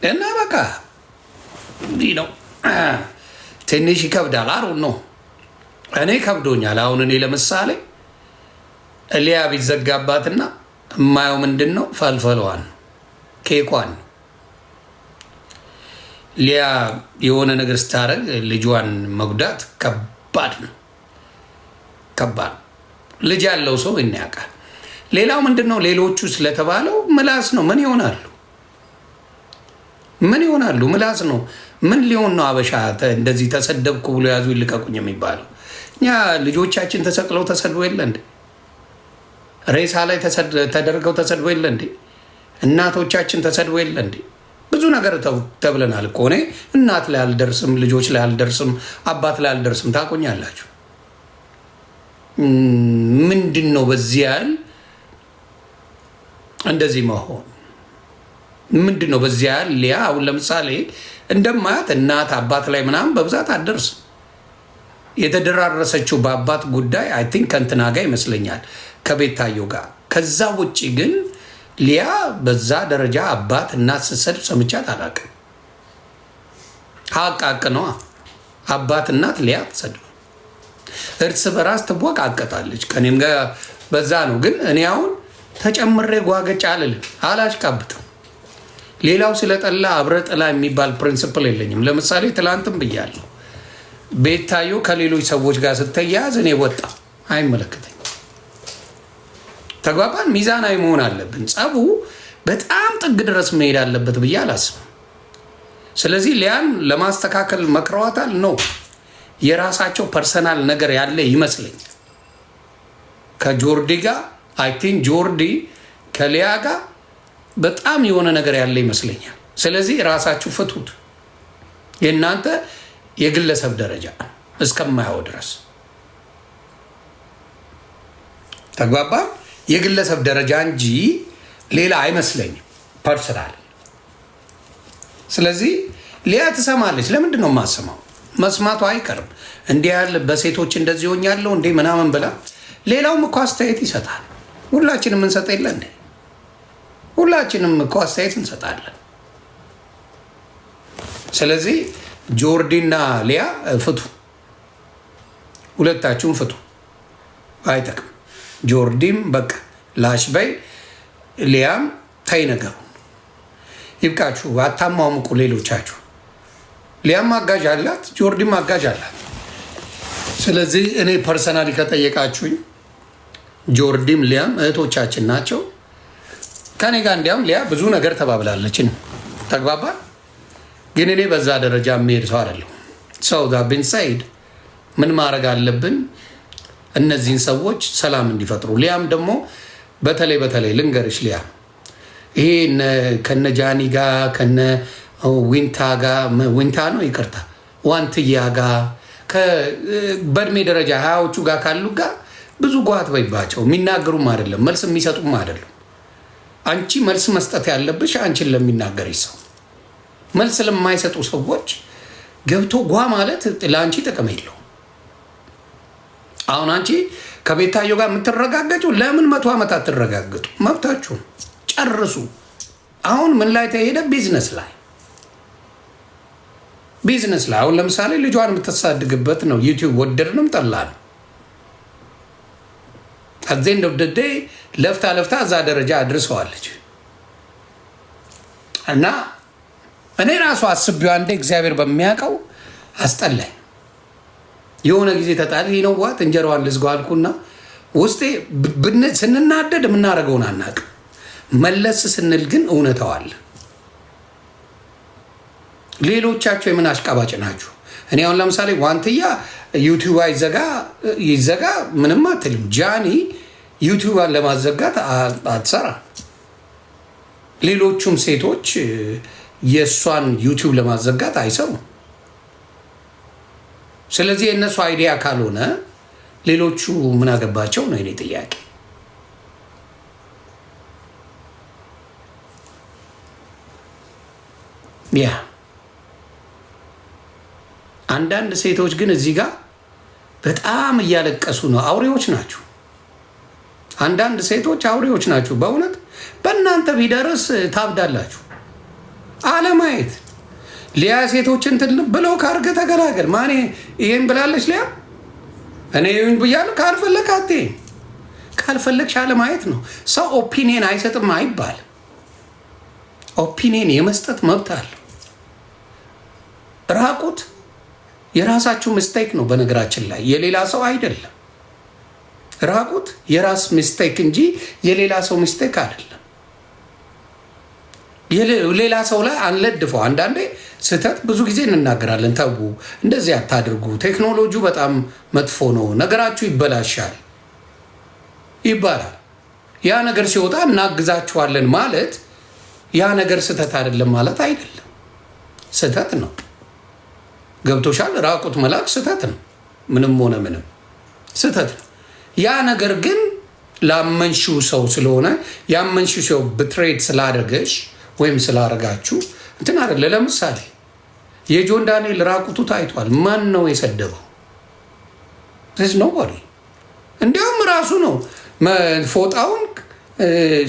እና በቃ እንዲህ ነው። ትንሽ ይከብዳል። አሩ ነው እኔ ከብዶኛል። አሁን እኔ ለምሳሌ ሊያ ቢዘጋባትና የማየው ምንድን ነው ፈልፈለዋን ኬኳን ሊያ የሆነ ነገር ስታደርግ ልጇን መጉዳት ከባድ ነው። ከባድ ልጅ ያለው ሰው ያውቃል። ሌላው ምንድን ነው ሌሎቹ ስለተባለው ምላስ ነው። ምን ይሆናሉ? ምን ይሆናሉ? ምላስ ነው። ምን ሊሆን ነው? አበሻ እንደዚህ ተሰደብኩ ብሎ ያዙ ይልቀቁኝ የሚባለው። እኛ ልጆቻችን ተሰቅለው ተሰድቦ የለ እንዴ? ሬሳ ላይ ተደርገው ተሰድቦ የለ እንዴ? እናቶቻችን ተሰድቦ የለ እንዴ? ብዙ ነገር ተብለናል እኮ። እኔ እናት ላይ አልደርስም፣ ልጆች ላይ አልደርስም፣ አባት ላይ አልደርስም። ታቆኛላችሁ። ምንድን ነው በዚህ ያህል እንደዚህ መሆን? ምንድን ነው በዚህ ያህል? ሊያ አሁን ለምሳሌ እንደማያት እናት አባት ላይ ምናምን በብዛት አትደርስም። የተደራረሰችው በአባት ጉዳይ አይ ቲንክ ከእንትና ጋር ይመስለኛል ከቤታዮ ጋር። ከዛ ውጭ ግን ሊያ በዛ ደረጃ አባት እናት ስትሰድብ ሰምቻት አላውቅም። ሀቅ ነዋ። አባት እናት ሊያ ትሰድብ፣ እርስ በራስ ትቦቃቀጣለች። ከኔም ጋር በዛ ነው። ግን እኔ አሁን ተጨምሬ ጓገጫ አልልም፣ አላሽቃብጥም። ሌላው ስለጠላ አብረ ጥላ የሚባል ፕሪንስፕል የለኝም። ለምሳሌ ትላንትም ብያለሁ፣ ቤታዮ ከሌሎች ሰዎች ጋር ስትያያዝ እኔ ወጣ አይመለከተኝ። ተግባባን። ሚዛናዊ መሆን አለብን። ጸቡ በጣም ጥግ ድረስ መሄድ አለበት ብዬ አላስብም። ስለዚህ ሊያን ለማስተካከል መክረዋታል ነው። የራሳቸው ፐርሰናል ነገር ያለ ይመስለኛል ከጆርዲ ጋር። አይ ቲንክ ጆርዲ ከሊያ ጋር በጣም የሆነ ነገር ያለ ይመስለኛል። ስለዚህ ራሳችሁ ፍቱት። የእናንተ የግለሰብ ደረጃ እስከማየው ድረስ ተግባባ። የግለሰብ ደረጃ እንጂ ሌላ አይመስለኝም ፐርሰናል። ስለዚህ ሊያ ትሰማለች። ለምንድን ነው የማሰማው? መስማቱ አይቀርም። እንዲህ ያለ በሴቶች እንደዚህ ሆኛለሁ እንዴ ምናምን ብላ ሌላውም እኮ አስተያየት ይሰጣል። ሁላችንም እንሰጥ የለ እንዴ? ሁላችንም እኮ አስተያየት እንሰጣለን። ስለዚህ ጆርዲና ሊያ ፍቱ፣ ሁለታችሁም ፍቱ። አይጠቅም። ጆርዲም በቃ ላሽ በይ፣ ሊያም ታይ ነገሩ ይብቃችሁ። አታሟሙቁ ሌሎቻችሁ። ሊያም አጋዥ አላት፣ ጆርዲም አጋዥ አላት። ስለዚህ እኔ ፐርሰናሊ ከጠየቃችሁኝ ጆርዲም ሊያም እህቶቻችን ናቸው። ከኔ ጋር እንዲያውም ሊያ ብዙ ነገር ተባብላለችን። ተግባባ። ግን እኔ በዛ ደረጃ የሚሄድ ሰው አይደለሁ። ሰው ቢን ሳይድ ምን ማድረግ አለብን? እነዚህን ሰዎች ሰላም እንዲፈጥሩ። ሊያም ደግሞ በተለይ ልንገርሽ፣ ሊያ ይሄ ከነ ጃኒ ጋር ከነ ዊንታ ጋር ዊንታ ነው ይቅርታ፣ ዋንትያ ጋር በእድሜ ደረጃ ሀያዎቹ ጋር ካሉ ጋር ብዙ ጓት በይባቸው። የሚናገሩም አይደለም መልስ የሚሰጡም አይደለም። አንቺ መልስ መስጠት ያለብሽ አንቺን ለሚናገርሽ ሰው። መልስ ለማይሰጡ ሰዎች ገብቶ ጓ ማለት ለአንቺ ጥቅም የለው። አሁን አንቺ ከቤታዮ ጋር የምትረጋገጡ ለምን 100 ዓመት አትረጋገጡ? መብታችሁ ጨርሱ። አሁን ምን ላይ ተሄደ? ቢዝነስ ላይ አሁን ለምሳሌ ልጇን የምትሳድግበት ነው። ዩቲዩብ ወደድንም ጠላን አዘንድ ኦፍ ደ ዴይ ለፍታ እዛ ደረጃ አድርሰዋለች። እና እኔ ራሱ አስቤው አንዴ እግዚአብሔር በሚያውቀው አስጠላኝ። የሆነ ጊዜ ተጣል ነው ዋት እንጀራዋን ልዝጋው አልኩና ውስጤ ስንናደድ የምናደርገውን አናውቅም። መለስ ስንል ግን እውነታው አለ። ሌሎቻችሁ የምን አሽቃባጭ ናችሁ? እኔ አሁን ለምሳሌ ዋንትያ ዩቲዩብ ይዘጋ ምንም አትልም። ጃኒ ዩቲዩብን ለማዘጋት አትሰራ። ሌሎቹም ሴቶች የእሷን ዩቲዩብ ለማዘጋት አይሰሩም። ስለዚህ የእነሱ አይዲያ ካልሆነ ሌሎቹ ምን አገባቸው ነው የኔ ጥያቄ። ያ አንዳንድ ሴቶች ግን እዚህ ጋር በጣም እያለቀሱ ነው። አውሬዎች ናችሁ። አንዳንድ ሴቶች አውሬዎች ናችሁ። በእውነት በእናንተ ቢደርስ ታብዳላችሁ። አለማየት። ሊያ ሴቶችን ብለው ካርገ ተገላገል። ማን ይሄን ብላለች ሊያ? እኔ ይሁን ብያለሁ። ካልፈለግ አትይም። ካልፈለግሽ አለማየት ነው። ሰው ኦፒኒየን አይሰጥም አይባል። ኦፒኒየን የመስጠት መብት አለው። ራቁት የራሳችሁ ሚስቴክ ነው። በነገራችን ላይ የሌላ ሰው አይደለም። ራቁት የራስ ሚስቴክ እንጂ የሌላ ሰው ሚስቴክ አይደለም። ሌላ ሰው ላይ አንለድፈው። አንዳንዴ ስህተት ብዙ ጊዜ እንናገራለን። ተዉ፣ እንደዚህ አታድርጉ፣ ቴክኖሎጂው በጣም መጥፎ ነው፣ ነገራችሁ ይበላሻል ይባላል። ያ ነገር ሲወጣ እናግዛችኋለን ማለት ያ ነገር ስህተት አይደለም ማለት አይደለም። ስህተት ነው። ገብቶሻል? ራቁት መላክ ስህተት ነው። ምንም ሆነ ምንም ስህተት ነው። ያ ነገር ግን ላመንሽው ሰው ስለሆነ ያመንሽው ሰው ብትሬድ ስላደረገሽ ወይም ስላደረጋችሁ እንትን አይደለ። ለምሳሌ የጆን ዳንኤል ራቁቱ ታይቷል። ማን ነው የሰደበው? ነው ወሬ። እንዲያውም ራሱ ነው ፎጣውን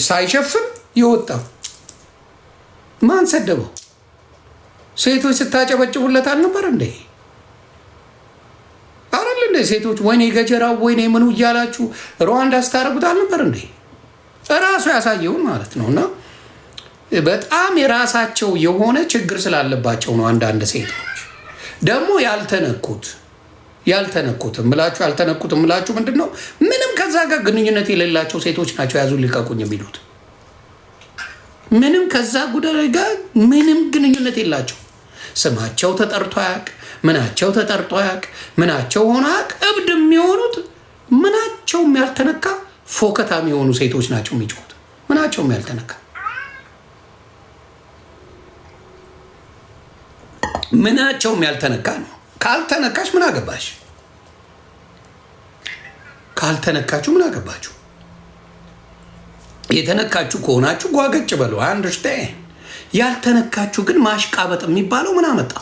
ሳይሸፍን የወጣው። ማን ሰደበው? ሴቶች ስታጨበጭቡለት አልነበር እንዴ? አረል እንደ ሴቶች ወይኔ ገጀራው ወይኔ ምኑ እያላችሁ ሩዋንዳ ስታረጉት አልነበር እንዴ? እራሱ ያሳየውን ማለት ነው። እና በጣም የራሳቸው የሆነ ችግር ስላለባቸው ነው። አንዳንድ ሴቶች ደግሞ ያልተነኩትም ምላችሁ ምንድን ነው? ምንም ከዛ ጋር ግንኙነት የሌላቸው ሴቶች ናቸው ያዙ ሊቀቁኝ የሚሉት። ምንም ከዛ ጉዳይ ጋር ምንም ግንኙነት የላቸው። ስማቸው ተጠርቶ አያውቅ፣ ምናቸው ተጠርቶ አያውቅ፣ ምናቸው ሆነ አያውቅ። እብድ የሚሆኑት ምናቸውም ያልተነካ ፎከታም የሆኑ ሴቶች ናቸው የሚጮሁት። ምናቸውም ያልተነካ ምናቸውም ያልተነካ ነው። ካልተነካሽ ምን አገባሽ? ካልተነካችሁ ምን አገባችሁ? የተነካችሁ ከሆናችሁ ጓገጭ በሉ። አንደርስታንድ። ያልተነካችሁ ግን ማሽቃበጥ የሚባለው ምን አመጣ?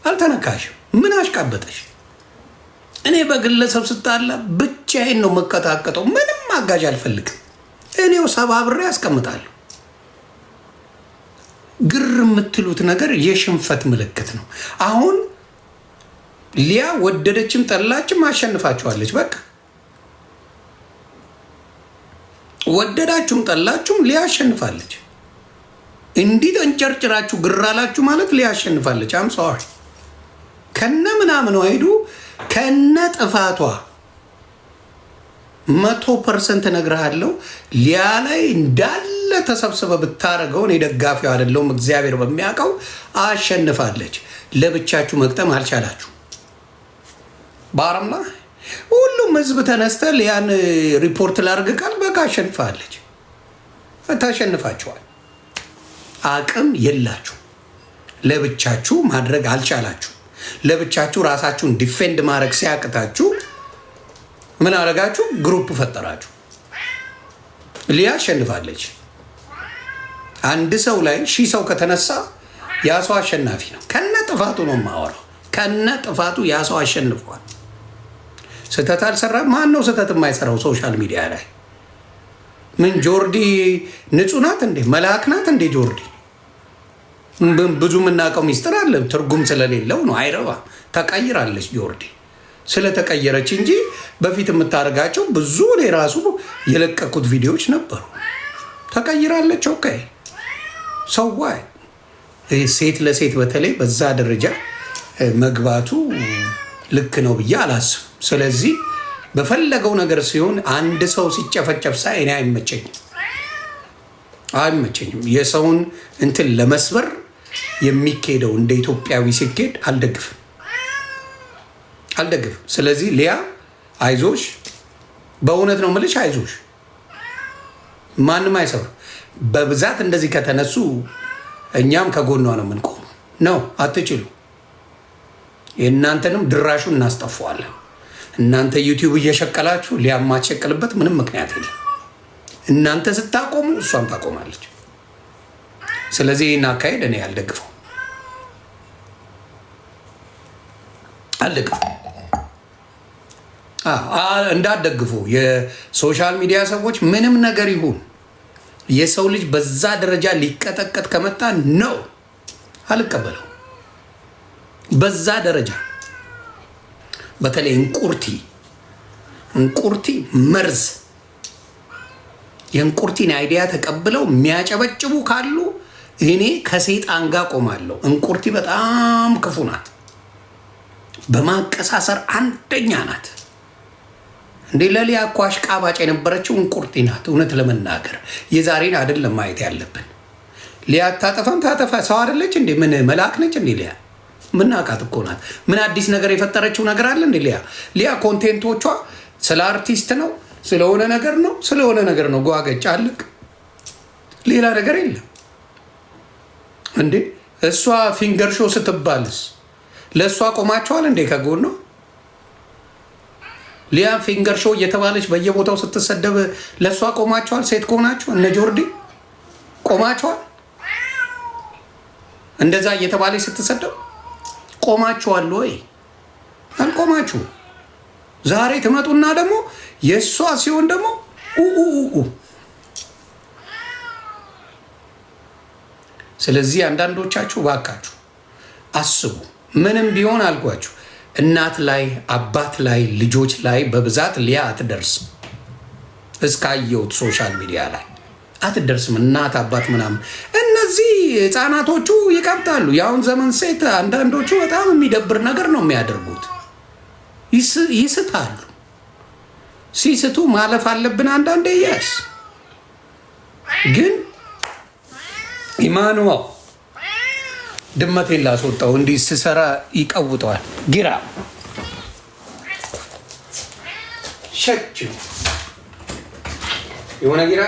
አልተነካሽም። ምን አሽቃበጠሽ? እኔ በግለሰብ ስታላ ብቻዬን ነው መቀጣቀጠው። ምንም አጋዥ አልፈልግም። እኔው ሰባብሬ ያስቀምጣለሁ። ግር የምትሉት ነገር የሽንፈት ምልክት ነው። አሁን ሊያ ወደደችም ጠላችም አሸንፋችኋለች። በቃ ወደዳችሁም ጠላችሁም ሊያ አሸንፋለች። እንዲህ ተንጨርጭራችሁ ግር አላችሁ ማለት ሊያ አሸንፋለች። አም ሶሪ ከነ ምናምን ሄዱ ከነ ጥፋቷ 100% እነግርሃለሁ። ሊያ ላይ እንዳለ ተሰብስበ ብታረገው እኔ ደጋፊው አይደለሁም፣ እግዚአብሔር በሚያውቀው አሸንፋለች። ለብቻችሁ መቅጠም አልቻላችሁ። ባረምላ ሁሉም ህዝብ ተነስተ ሊያን ሪፖርት ላርግ ቃል በቃ አሸንፋለች። ታሸንፋችኋል። አቅም የላችሁ። ለብቻችሁ ማድረግ አልቻላችሁ። ለብቻችሁ ራሳችሁን ዲፌንድ ማድረግ ሲያቅታችሁ ምን አረጋችሁ? ግሩፕ ፈጠራችሁ። ሊያ አሸንፋለች። አንድ ሰው ላይ 1000 ሰው ከተነሳ ያ ሰው አሸናፊ ነው። ከነ ጥፋቱ ነው የማወራው። ከነ ጥፋቱ ያ ሰው አሸንፏል። ስህተት አልሰራም። ማን ነው ስህተት የማይሰራው? ሶሻል ሚዲያ ላይ ምን ጆርዲ ንጹህ ናት እንዴ? መልአክ ናት እንዴ ጆርዲ? ብዙ የምናውቀው ሚስጥር አለ። ትርጉም ስለሌለው ነው። አይረባ ተቀይራለች ጆርዲ። ስለተቀየረች እንጂ በፊት የምታደርጋቸው ብዙ እኔ ራሱ የለቀኩት ቪዲዮዎች ነበሩ። ተቀይራለች። ኦኬ ሰዋይ ሴት ለሴት በተለይ በዛ ደረጃ መግባቱ ልክ ነው ብዬ አላስብም። ስለዚህ በፈለገው ነገር ሲሆን አንድ ሰው ሲጨፈጨፍ ሳይ እኔ አይመቸኝም። የሰውን እንትን ለመስበር የሚካሄደው እንደ ኢትዮጵያዊ ሲካሄድ አልደግፍም። ስለዚህ ሊያ አይዞሽ፣ በእውነት ነው የምልሽ፣ አይዞሽ። ማንም አይሰብር። በብዛት እንደዚህ ከተነሱ እኛም ከጎኗ ነው የምንቆሙ። ነው አትችሉ። የእናንተንም ድራሹን እናስጠፋዋለን። እናንተ ዩቲዩብ እየሸቀላችሁ ሊያ የማትሸቅልበት ምንም ምክንያት የለም። እናንተ ስታቆሙ እሷም ታቆማለች። ስለዚህ ይህን አካሄድ እኔ አልደግፈው። እንዳትደግፉ የሶሻል ሚዲያ ሰዎች። ምንም ነገር ይሁን የሰው ልጅ በዛ ደረጃ ሊቀጠቀጥ ከመጣ ነው አልቀበለው። በዛ ደረጃ በተለይ እንቁርቲ መርዝ የእንቁርቲን አይዲያ ተቀብለው የሚያጨበጭቡ ካሉ እኔ ከሰይጣን ጋር ቆማለሁ። እንቁርቲ በጣም ክፉ ናት። በማቀሳሰር አንደኛ ናት። እንዴ ለሊያ እኮ አሽቃባጭ የነበረችው እንቁርቲ ናት። እውነት ለመናገር የዛሬን አይደለም ማየት ያለብን። ሊያ አታጠፋም፣ ታጠፋ ሰው አይደለች እንዴ? ምን መልአክ ነች እንዴ ሊያ? ምናቃት እኮ ናት። ምን አዲስ ነገር የፈጠረችው ነገር አለ እንዴ ሊያ? ኮንቴንቶቿ ስለ አርቲስት ነው፣ ስለሆነ ነገር ነው። ጓገጭ አለቅ፣ ሌላ ነገር የለም እንዴ። እሷ ፊንገር ሾው ስትባልስ ለእሷ ቆማቸዋል እንዴ? ከጎን ነው ሊያ ፊንገር ሾው እየተባለች በየቦታው ስትሰደብ ለእሷ ቆማቸዋል? ሴት ከሆናቸው እነ ጆርዲ ቆማቸዋል? እንደዛ እየተባለች ስትሰደብ ቆማቸዋል ወይ? አልቆማችሁ። ዛሬ ትመጡና ደግሞ የእሷ ሲሆን ደግሞ ስለዚህ አንዳንዶቻችሁ ባካችሁ አስቡ። ምንም ቢሆን አልኳችሁ እናት ላይ አባት ላይ ልጆች ላይ በብዛት ሊያ አትደርስም። እስካየሁት ሶሻል ሚዲያ ላይ አትደርስም። እናት አባት ምናምን እነዚህ ህፃናቶቹ ይቀብጣሉ። የአሁን ዘመን ሴት አንዳንዶቹ በጣም የሚደብር ነገር ነው የሚያደርጉት። ይስታሉ። ሲስቱ ማለፍ አለብን አንዳንዴ። የስ ግን ኢማኑኤል ድመቴን ላስወጣው እንዲህ ስሰራ ይቀውጠዋል። ጊራ ሸች የሆነ ጊራ